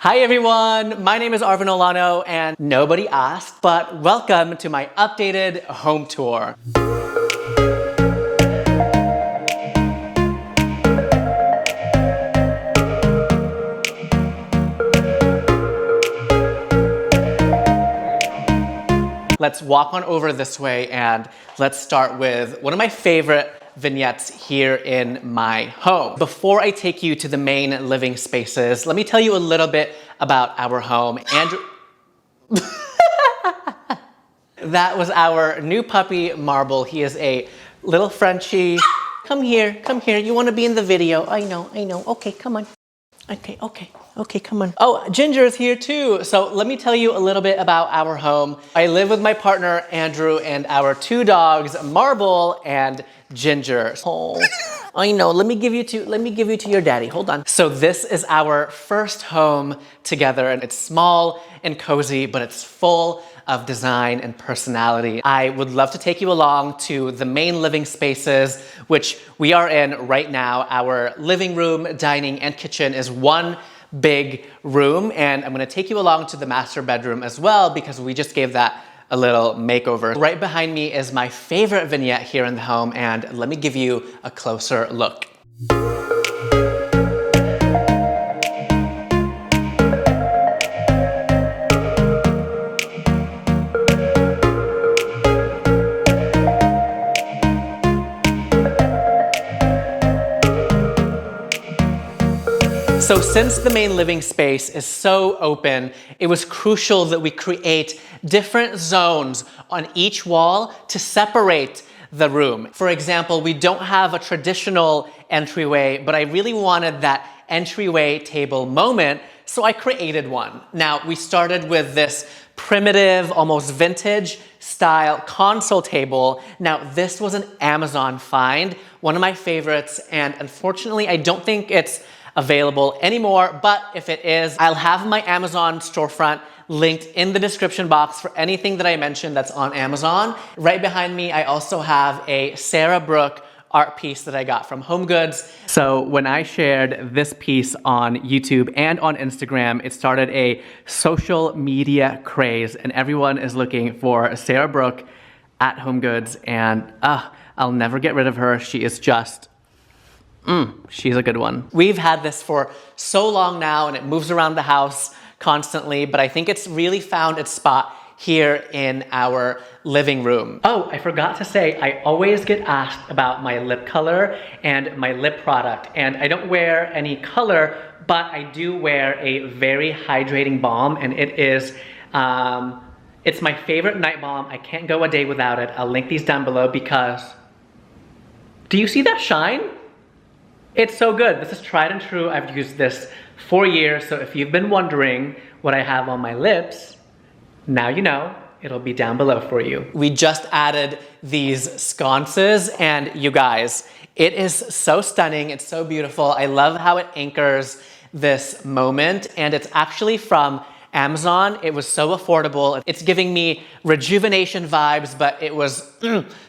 Hi everyone, my name is Arvin Olano and nobody asked, but welcome to my updated home tour. Let's walk on over this way and let's start with one of my favorite vignettes here in my home. Before I take you to the main living spaces, let me tell you a little bit about our home. That was our new puppy, Marble. He is a little Frenchie. Come here, you wanna be in the video. I know, okay, come on. Okay, come on. Oh, Ginger is here too. So let me tell you a little bit about our home. I live with my partner, Andrew, and our two dogs, Marble and Ginger. Oh, I know, let me give you to your daddy, hold on. So this is our first home together, and it's small and cozy, but it's full of design and personality. I would love to take you along to the main living spaces, which we are in right now. Our living room, dining, and kitchen is one big room, and I'm gonna take you along to the master bedroom as well because we just gave that a little makeover. Right behind me is my favorite vignette here in the home, and let me give you a closer look. So since the main living space is so open, it was crucial that we create different zones on each wall to separate the room. For example, we don't have a traditional entryway, but I really wanted that entryway table moment, so I created one. Now, we started with this primitive, almost vintage style console table. Now, this was an Amazon find, one of my favorites, and unfortunately, I don't think it's available anymore, but if it is, I'll have my Amazon storefront linked in the description box for anything that I mentioned that's on Amazon. Right behind me, I also have a Sarah Brooke art piece that I got from HomeGoods. So when I shared this piece on YouTube and on Instagram, it started a social media craze, and everyone is looking for Sarah Brooke at HomeGoods, and I'll never get rid of her. She is just she's a good one. We've had this for so long now, and it moves around the house constantly, but I think it's really found its spot here in our living room. Oh, I forgot to say, I always get asked about my lip color and my lip product, and I don't wear any color, but I do wear a very hydrating balm, and it is, it's my favorite night balm. I can't go a day without it. I'll link these down below because, do you see that shine? It's so good. This is tried and true. I've used this for years, so if you've been wondering what I have on my lips, now you know. It'll be down below for you. We just added these sconces, and you guys, it is so stunning. It's so beautiful. I love how it anchors this moment, and it's actually from Amazon. It was so affordable. It's giving me rejuvenation vibes, but it was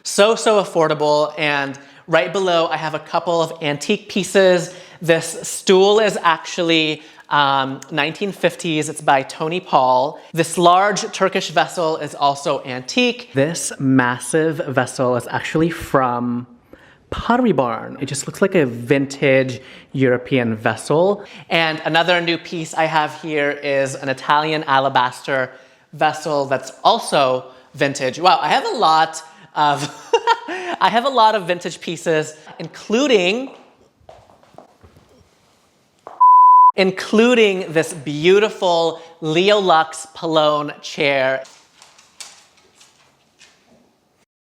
so affordable. And right below, I have a couple of antique pieces. This stool is actually 1950s. It's by Tony Paul. This large Turkish vessel is also antique. This massive vessel is actually from Pottery Barn. It just looks like a vintage European vessel. And another new piece I have here is an Italian alabaster vessel that's also vintage. Wow, I have a lot of I have a lot of vintage pieces, including this beautiful Leo Lux Palone chair.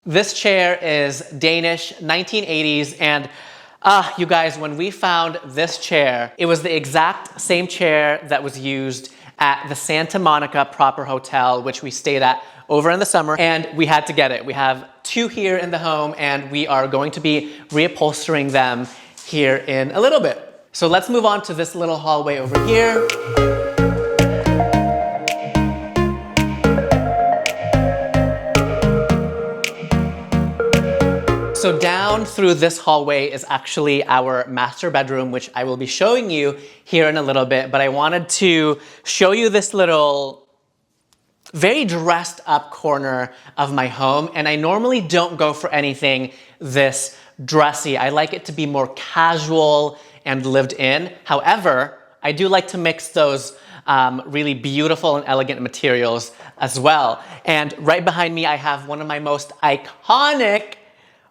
This chair is Danish, 1980s, and you guys, when we found this chair, it was the exact same chair that was used at the Santa Monica Proper Hotel, which we stayed at over in the summer, and we had to get it. We have two here in the home, and we are going to be reupholstering them here in a little bit. So let's move on to this little hallway over here. So down through this hallway is actually our master bedroom, which I will be showing you here in a little bit, but I wanted to show you this little very dressed up corner of my home. And I normally don't go for anything this dressy. I like it to be more casual and lived in. However, I do like to mix those really beautiful and elegant materials as well. And right behind me, I have one of my most iconic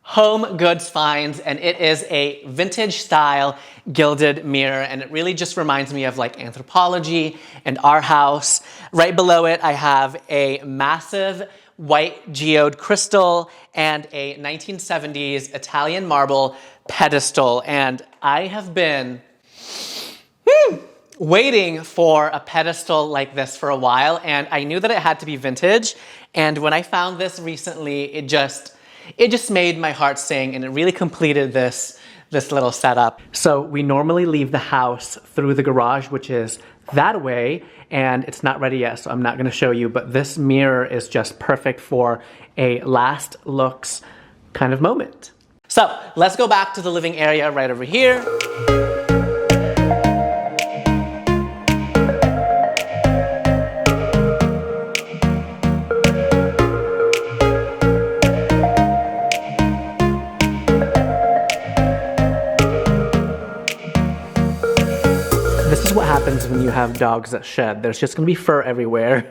home goods finds, and it is a vintage style gilded mirror, and it really just reminds me of like Anthropology and our house. Right below it, I have a massive white geode crystal and a 1970s Italian marble pedestal, and I have been waiting for a pedestal like this for a while, and I knew that it had to be vintage, and when I found this recently, it just made my heart sing, and it really completed this little setup. So we normally leave the house through the garage, which is that way, and it's not ready yet, so I'm not gonna show you, but this mirror is just perfect for a last looks kind of moment. So let's go back to the living area right over here. This is what happens when you have dogs that shed. There's just gonna be fur everywhere.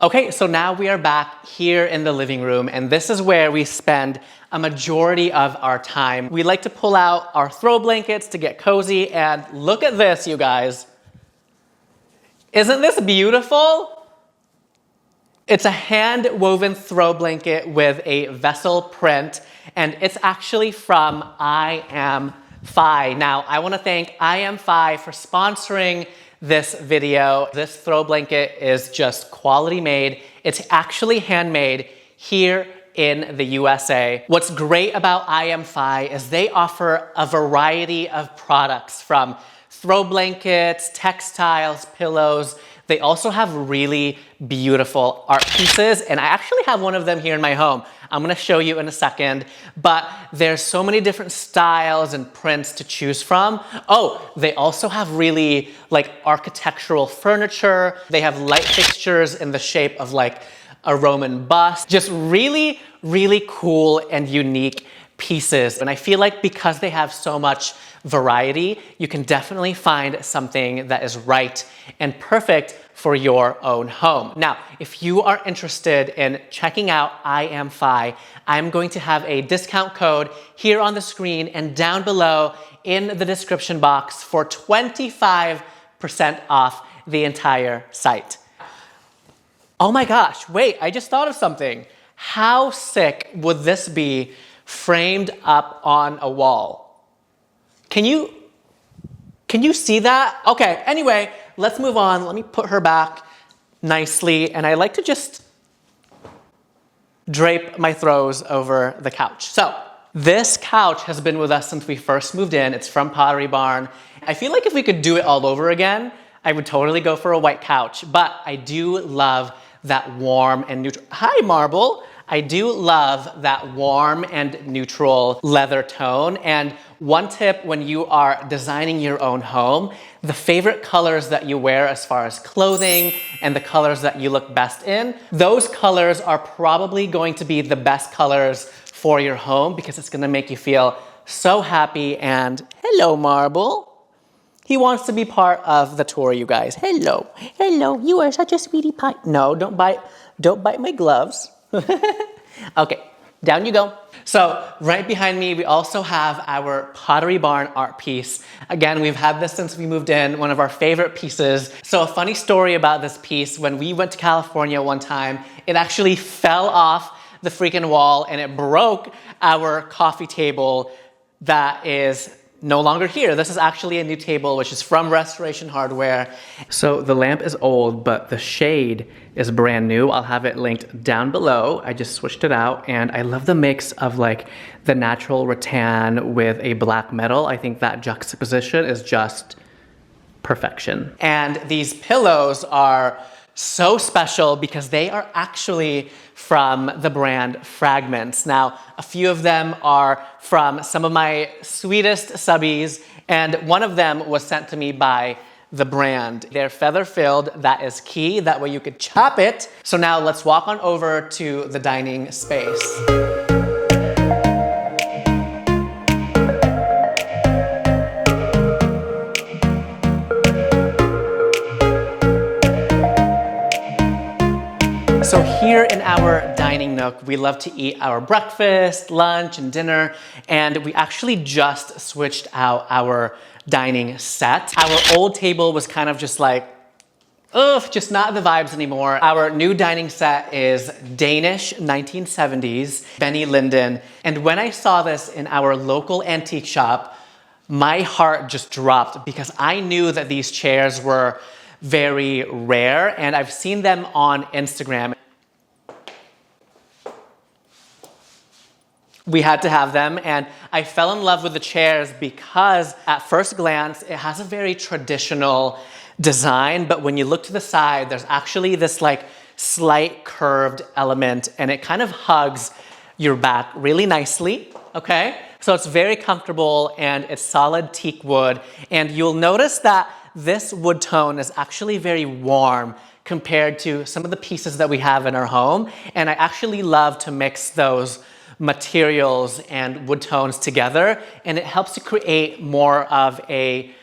Okay, so now we are back here in the living room, and this is where we spend a majority of our time. We like to pull out our throw blankets to get cozy, and look at this, you guys. Isn't this beautiful? It's a hand-woven throw blanket with a vessel print, and it's actually from I Am Fi. Now, I want to thank I Am Fi for sponsoring this video. This throw blanket is just quality made. It's actually handmade here in the USA. What's great about I Am Fi is they offer a variety of products, from throw blankets, textiles, pillows. They also have really beautiful art pieces, and I actually have one of them here in my home. I'm gonna show you in a second, but there's so many different styles and prints to choose from. Oh, they also have really like architectural furniture. They have light fixtures in the shape of like a Roman bust. Just really, really cool and unique pieces. And I feel like because they have so much variety, you can definitely find something that is right and perfect for your own home. Now, if you are interested in checking out I Am Fi, I'm going to have a discount code here on the screen and down below in the description box for 25% off the entire site. Oh my gosh, wait, I just thought of something. How sick would this be framed up on a wall? Can you see that? Okay, anyway, let's move on. Let me put her back nicely, and I like to just drape my throws over the couch. So this couch has been with us since we first moved in. It's from Pottery Barn. I feel like if we could do it all over again, I would totally go for a white couch, but I do love that warm and neutral. Hi, Marble. I do love that warm and neutral leather tone. And one tip when you are designing your own home, the favorite colors that you wear as far as clothing and the colors that you look best in, those colors are probably going to be the best colors for your home because it's gonna make you feel so happy. And hello, Marble. He wants to be part of the tour, you guys. Hello, hello, you are such a sweetie pie. No, don't bite my gloves. Okay, down you go. So right behind me, we also have our Pottery Barn art piece. Again, we've had this since we moved in, one of our favorite pieces. So a funny story about this piece, when we went to California one time, it actually fell off the freaking wall and it broke our coffee table that is no longer here. This is actually a new table, which is from Restoration Hardware. So the lamp is old, but the shade is brand new. I'll have it linked down below. I just switched it out, and I love the mix of like the natural rattan with a black metal. I think that juxtaposition is just perfection. And these pillows are so special because they are actually from the brand Fragments. Now, a few of them are from some of my sweetest subbies, and one of them was sent to me by the brand. They're feather filled, that is key, that way you could chop it. So now let's walk on over to the dining space. So here in our dining nook, we love to eat our breakfast, lunch, and dinner, and we actually just switched out our dining set. Our old table was kind of just like, ugh, just not the vibes anymore. Our new dining set is Danish 1970s, Benny Linden, and when I saw this in our local antique shop, my heart just dropped because I knew that these chairs were very rare, and I've seen them on Instagram. We had to have them, and I fell in love with the chairs because at first glance, it has a very traditional design, but when you look to the side, there's actually this like slight curved element, and it kind of hugs your back really nicely, okay? So it's very comfortable, and it's solid teak wood, and you'll notice that this wood tone is actually very warm compared to some of the pieces that we have in our home, and I actually love to mix those materials and wood tones together, and it helps to create more of a,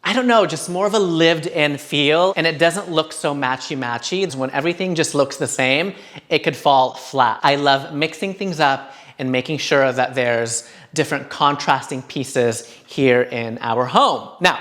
I don't know, just more of a lived-in feel, and it doesn't look so matchy-matchy. When everything just looks the same, it could fall flat. I love mixing things up and making sure that there's different contrasting pieces here in our home. Now,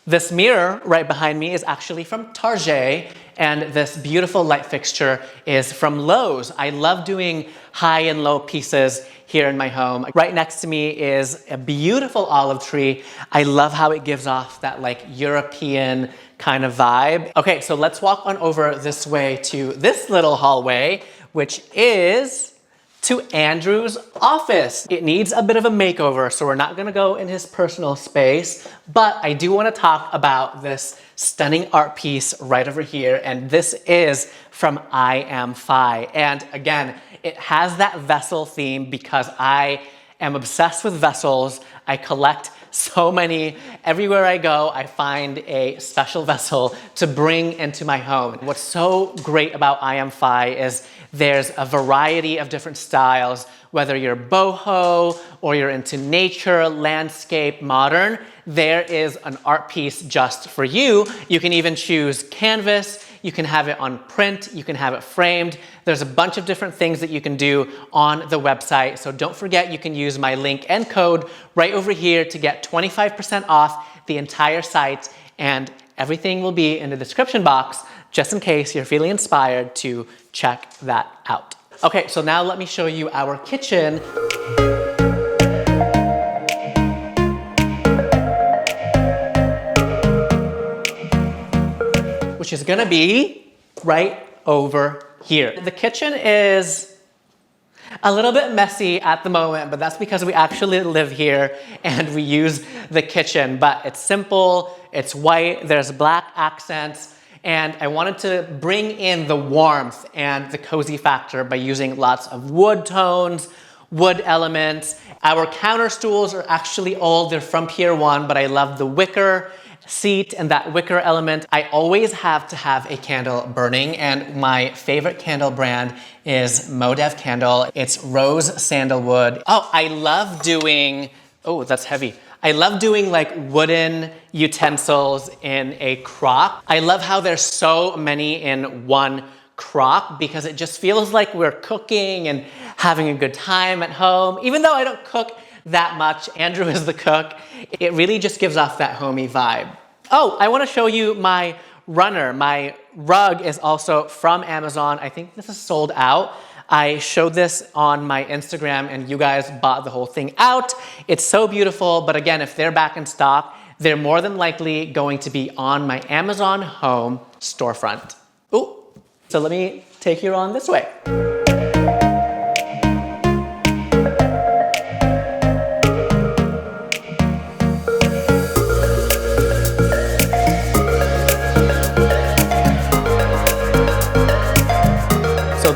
this mirror right behind me is actually from Target, and this beautiful light fixture is from Lowe's. I love doing high and low pieces here in my home. Right next to me is a beautiful olive tree. I love how it gives off that like European kind of vibe. Okay, so let's walk on over this way to this little hallway, which is to Andrew's office. It needs a bit of a makeover, so we're not gonna go in his personal space, but I do wanna talk about this stunning art piece right over here, and this is from I Am Fi. And again, it has that vessel theme because I am obsessed with vessels. I collect so many. Everywhere I go, I find a special vessel to bring into my home. What's so great about I Am Fi is there's a variety of different styles, whether you're boho or you're into nature, landscape, modern, there is an art piece just for you. You can even choose canvas, you can have it on print, you can have it framed. There's a bunch of different things that you can do on the website. So don't forget, you can use my link and code right over here to get 25% off the entire site, and everything will be in the description box just in case you're feeling inspired to check that out. Okay, so now let me show you our kitchen. Which is gonna be right over here. The kitchen is a little bit messy at the moment, but that's because we actually live here and we use the kitchen. But it's simple, it's white, there's black accents, and I wanted to bring in the warmth and the cozy factor by using lots of wood tones, wood elements. Our counter stools are actually old, they're from Pier 1, but I love the wicker seat and that wicker element. I always have to have a candle burning, and my favorite candle brand is Modev Candle. It's rose sandalwood. Oh, I love doing, oh, that's heavy. I love doing like wooden utensils in a crock. I love how there's so many in one crock because it just feels like we're cooking and having a good time at home. Even though I don't cook that much, Andrew is the cook, it really just gives off that homey vibe. Oh, I want to show you my runner. My rug is also from Amazon. I think this is sold out. I showed this on my Instagram and you guys bought the whole thing out. It's so beautiful, but again, if they're back in stock, they're more than likely going to be on my Amazon home storefront. Ooh, so let me take you on this way.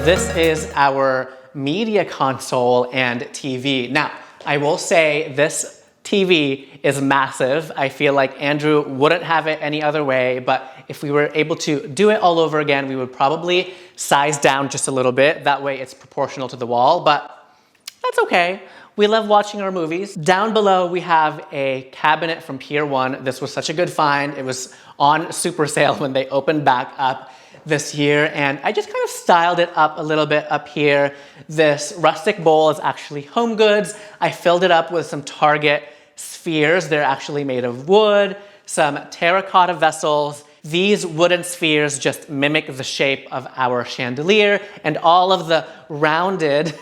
this is our media console and TV. Now, I will say this TV is massive. I feel like Andrew wouldn't have it any other way, but if we were able to do it all over again, we would probably size down just a little bit. That way it's proportional to the wall, but that's okay. We love watching our movies. Down below, we have a cabinet from Pier 1. This was such a good find. It was on super sale when they opened back up this year, and I just kind of styled it up a little bit up here. This rustic bowl is actually Home Goods. I filled it up with some Target spheres. They're actually made of wood, some terracotta vessels. These wooden spheres just mimic the shape of our chandelier and all of the rounded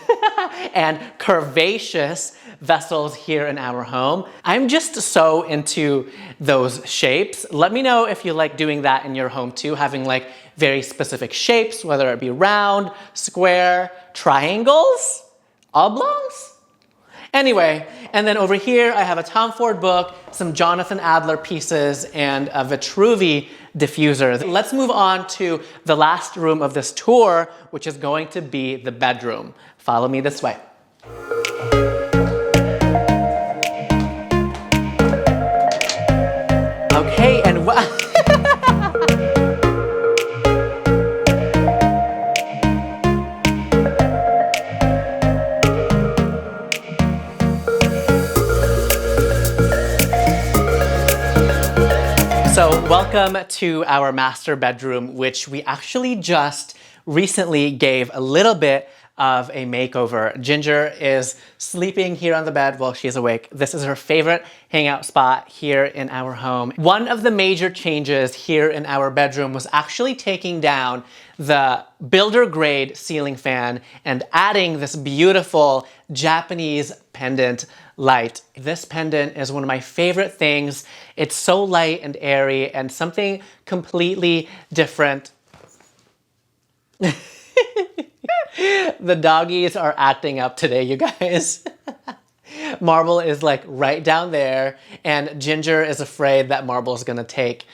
and curvaceous vessels here in our home. I'm just so into those shapes. Let me know if you like doing that in your home too, having like very specific shapes, whether it be round, square, triangles, oblongs. Anyway, and then over here I have a Tom Ford book, some Jonathan Adler pieces, and a Vitruvi diffuser. Let's move on to the last room of this tour, which is going to be the bedroom. Follow me this way. Okay, and so welcome to our master bedroom, which we actually just recently gave a little bit of a makeover. Ginger is sleeping here on the bed while she's awake. This is her favorite hangout spot here in our home. One of the major changes here in our bedroom was actually taking down the builder grade ceiling fan and adding this beautiful Japanese pendant light. This pendant is one of my favorite things. It's so light and airy and something completely different. The doggies are acting up today, you guys. Marble is like right down there, and Ginger is afraid that Marble is gonna take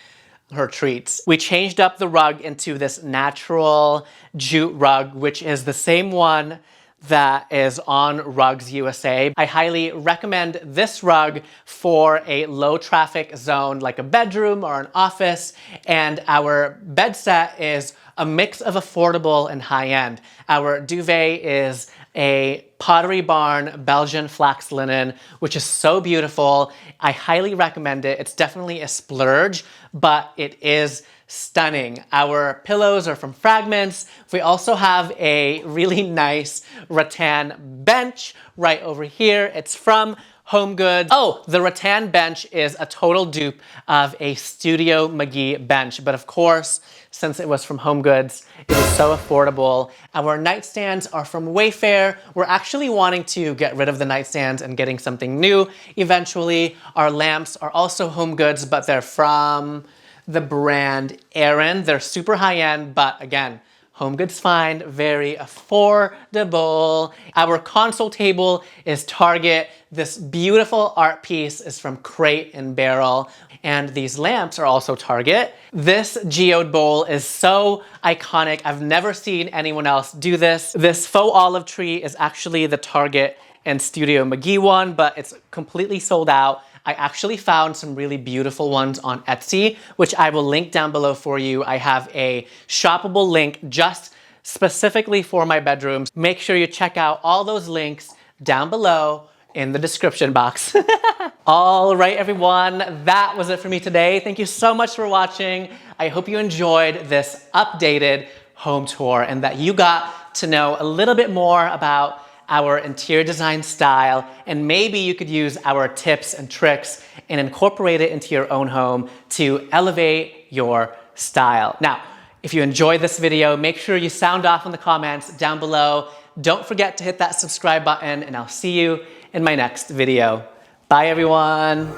her treats. We changed up the rug into this natural jute rug, which is the same one that is on Rugs USA. I highly recommend this rug for a low traffic zone like a bedroom or an office, and our bed set is a mix of affordable and high-end. Our duvet is a Pottery Barn Belgian flax linen, which is so beautiful. I highly recommend it. It's definitely a splurge, but it is stunning. Our pillows are from Fragments. We also have a really nice rattan bench right over here. It's from Home Goods. Oh, the rattan bench is a total dupe of a Studio McGee bench, but of course, since it was from Home Goods, it was so affordable. Our nightstands are from Wayfair. We're actually wanting to get rid of the nightstands and getting something new eventually. Our lamps are also Home Goods, but they're from the brand Erin. They're super high-end, but again, Home Goods find, very affordable. Our console table is Target. This beautiful art piece is from Crate and Barrel. And these lamps are also Target. This geode bowl is so iconic. I've never seen anyone else do this. This faux olive tree is actually the Target and Studio McGee one, but it's completely sold out. I actually found some really beautiful ones on Etsy, which I will link down below for you. I have a shoppable link just specifically for my bedrooms. Make sure you check out all those links down below in the description box. All right, everyone, that was it for me today. Thank you so much for watching. I hope you enjoyed this updated home tour and that you got to know a little bit more about our interior design style, and maybe you could use our tips and tricks and incorporate it into your own home to elevate your style. Now, if you enjoyed this video, make sure you sound off in the comments down below. Don't forget to hit that subscribe button, and I'll see you in my next video. Bye, everyone.